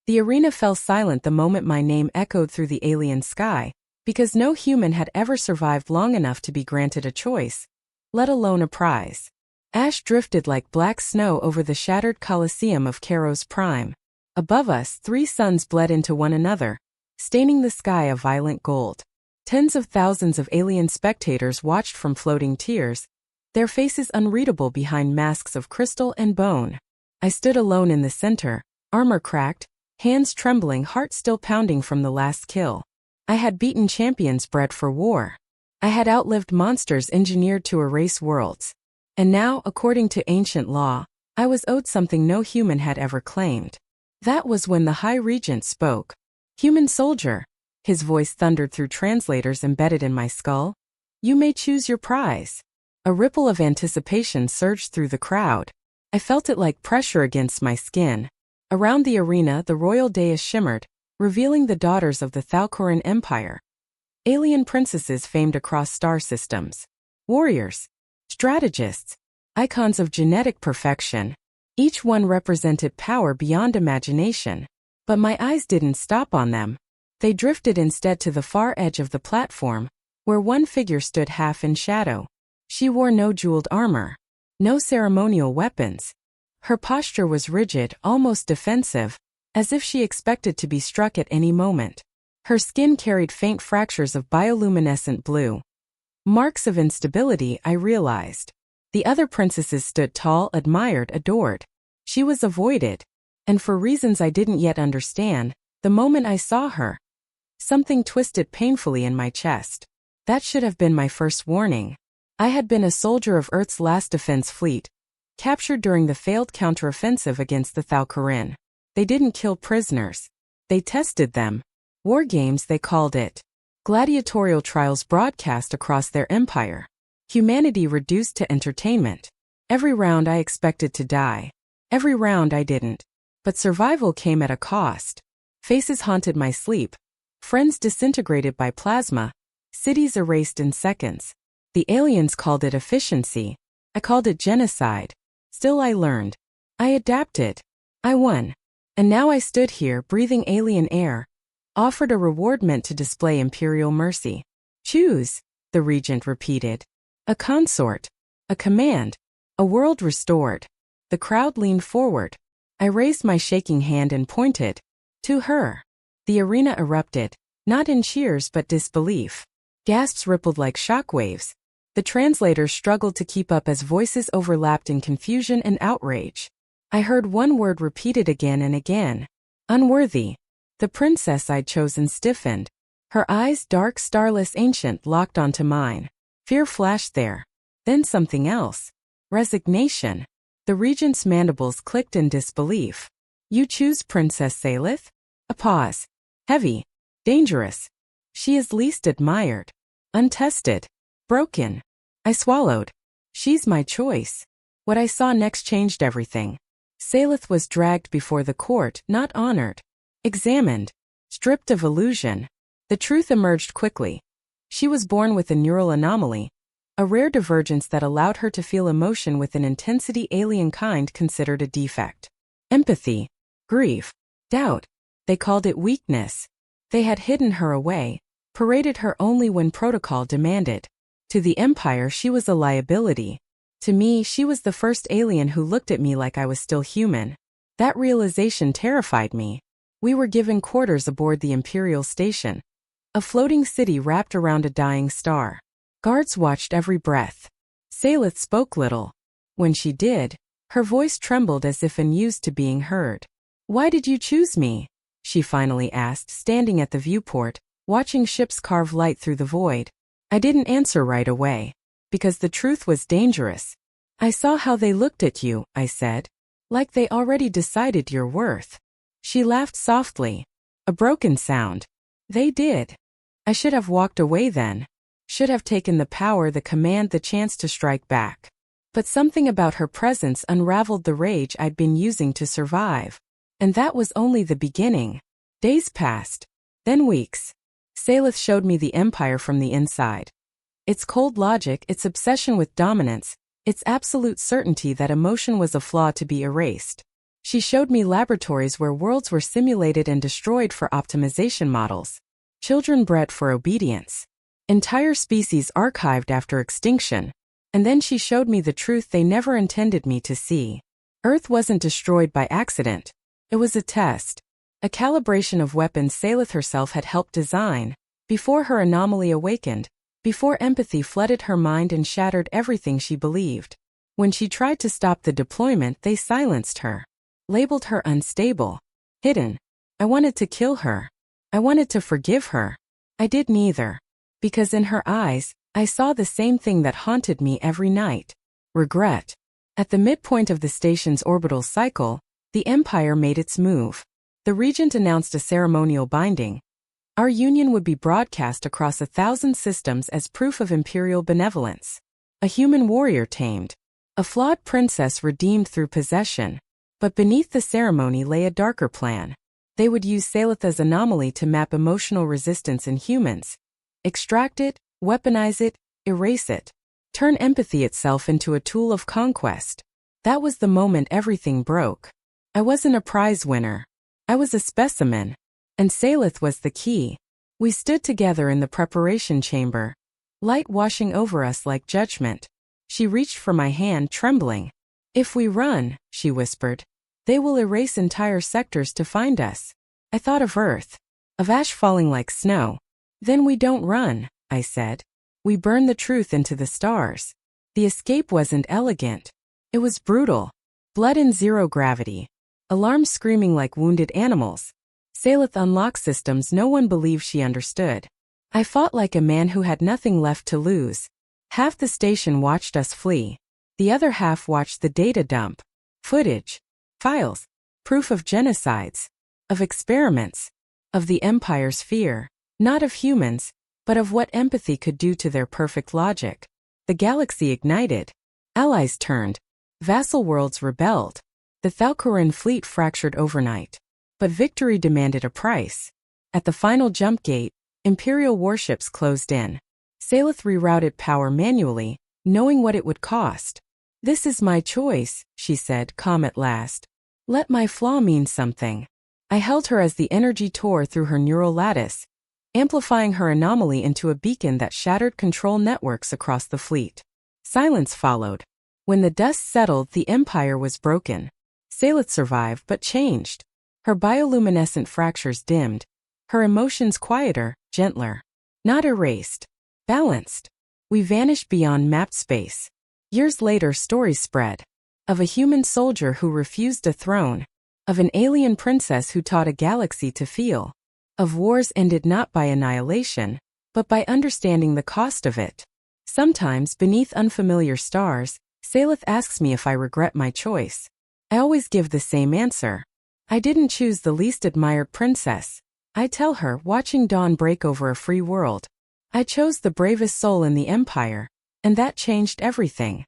The arena fell silent the moment my name echoed through the alien sky, because no human had ever survived long enough to be granted a choice, let alone a prize. Ash drifted like black snow over the shattered Colosseum of Kairos Prime. Above us, 3 suns bled into one another, staining the sky a violent gold. Tens of thousands of alien spectators watched from floating tiers, their faces unreadable behind masks of crystal and bone. I stood alone in the center, armor cracked, hands trembling, heart still pounding from the last kill. I had beaten champions bred for war. I had outlived monsters engineered to erase worlds. And now, according to ancient law, I was owed something no human had ever claimed. That was when the High Regent spoke. "Human soldier," his voice thundered through translators embedded in my skull. "You may choose your prize." A ripple of anticipation surged through the crowd. I felt it like pressure against my skin. Around the arena, the royal dais shimmered, revealing the daughters of the Thalcoran Empire. Alien princesses famed across star systems. Warriors. Strategists. Icons of genetic perfection. Each one represented power beyond imagination. But my eyes didn't stop on them. They drifted instead to the far edge of the platform, where one figure stood half in shadow. She wore no jeweled armor. No ceremonial weapons. Her posture was rigid, almost defensive, as if she expected to be struck at any moment. Her skin carried faint fractures of bioluminescent blue. Marks of instability, I realized. The other princesses stood tall, admired, adored. She was avoided. And for reasons I didn't yet understand, the moment I saw her, something twisted painfully in my chest. That should have been my first warning. I had been a soldier of Earth's last defense fleet, captured during the failed counteroffensive against the Thalcoran. They didn't kill prisoners. They tested them. War games, they called it. Gladiatorial trials broadcast across their empire. Humanity reduced to entertainment. Every round I expected to die. Every round I didn't. But survival came at a cost. Faces haunted my sleep. Friends disintegrated by plasma. Cities erased in seconds. The aliens called it efficiency. I called it genocide. Still I learned. I adapted. I won. And now I stood here breathing alien air, offered a reward meant to display imperial mercy. "Choose," the regent repeated. A consort. A command. A world restored. The crowd leaned forward. I raised my shaking hand and pointed. To her. The arena erupted, not in cheers but disbelief. Gasps rippled like shockwaves. The translators struggled to keep up as voices overlapped in confusion and outrage. I heard one word repeated again and again. Unworthy. The princess I'd chosen stiffened. Her eyes, dark, starless, ancient, locked onto mine. Fear flashed there. Then something else. Resignation. The regent's mandibles clicked in disbelief. "You choose Princess Salith?" A pause. Heavy. Dangerous. "She is least admired. Untested. Broken." I swallowed. "She's my choice." What I saw next changed everything. Salith was dragged before the court, not honored. Examined. Stripped of illusion. The truth emerged quickly. She was born with a neural anomaly, a rare divergence that allowed her to feel emotion with an intensity alien kind considered a defect. Empathy. Grief. Doubt. They called it weakness. They had hidden her away, paraded her only when protocol demanded. To the Empire she was a liability. To me she was the first alien who looked at me like I was still human. That realization terrified me. We were given quarters aboard the Imperial Station. A floating city wrapped around a dying star. Guards watched every breath. Salith spoke little. When she did, her voice trembled as if unused to being heard. "Why did you choose me?" she finally asked, standing at the viewport, watching ships carve light through the void. I didn't answer right away. Because the truth was dangerous. "I saw how they looked at you," I said. "Like they already decided your worth." She laughed softly. A broken sound. "They did. I should have walked away then. Should have taken the power, the command, the chance to strike back. But something about her presence unraveled the rage I'd been using to survive. And that was only the beginning. Days passed. Then weeks. Salith showed me the Empire from the inside. Its cold logic, its obsession with dominance, its absolute certainty that emotion was a flaw to be erased. She showed me laboratories where worlds were simulated and destroyed for optimization models. Children bred for obedience. Entire species archived after extinction. And then she showed me the truth they never intended me to see. Earth wasn't destroyed by accident. It was a test. A calibration of weapons Salith herself had helped design, before her anomaly awakened, before empathy flooded her mind and shattered everything she believed. When she tried to stop the deployment, they silenced her. Labeled her unstable. Hidden. I wanted to kill her. I wanted to forgive her. I did neither. Because in her eyes, I saw the same thing that haunted me every night. Regret. At the midpoint of the station's orbital cycle, the Empire made its move. The Regent announced a ceremonial binding. Our union would be broadcast across 1,000 systems as proof of imperial benevolence. A human warrior tamed. A flawed princess redeemed through possession. But beneath the ceremony lay a darker plan. They would use Salith's anomaly to map emotional resistance in humans. Extract it, weaponize it, erase it. Turn empathy itself into a tool of conquest. That was the moment everything broke. I wasn't a prize winner. I was a specimen. And Salith was the key. We stood together in the preparation chamber. Light washing over us like judgment. She reached for my hand, trembling. If we run, she whispered, they will erase entire sectors to find us. I thought of Earth. Of ash falling like snow. Then we don't run, I said. We burn the truth into the stars. The escape wasn't elegant. It was brutal. Blood in zero gravity. Alarms screaming like wounded animals. Salith unlocked systems no one believed she understood. I fought like a man who had nothing left to lose. Half the station watched us flee. The other half watched the data dump. Footage. Files. Proof of genocides. Of experiments. Of the Empire's fear. Not of humans, but of what empathy could do to their perfect logic. The galaxy ignited. Allies turned. Vassal worlds rebelled. The Thalcoran fleet fractured overnight. But victory demanded a price. At the final jump gate, Imperial warships closed in. Salith rerouted power manually, knowing what it would cost. This is my choice, she said, calm at last. Let my flaw mean something. I held her as the energy tore through her neural lattice, amplifying her anomaly into a beacon that shattered control networks across the fleet. Silence followed. When the dust settled, the Empire was broken. Salith survived but changed. Her bioluminescent fractures dimmed. Her emotions quieter, gentler. Not erased. Balanced. We vanished beyond mapped space. Years later, stories spread. Of a human soldier who refused a throne. Of an alien princess who taught a galaxy to feel. Of wars ended not by annihilation, but by understanding the cost of it. Sometimes, beneath unfamiliar stars, Salith asks me if I regret my choice. I always give the same answer. I didn't choose the least admired princess. I tell her, watching dawn break over a free world. I chose the bravest soul in the Empire, and that changed everything.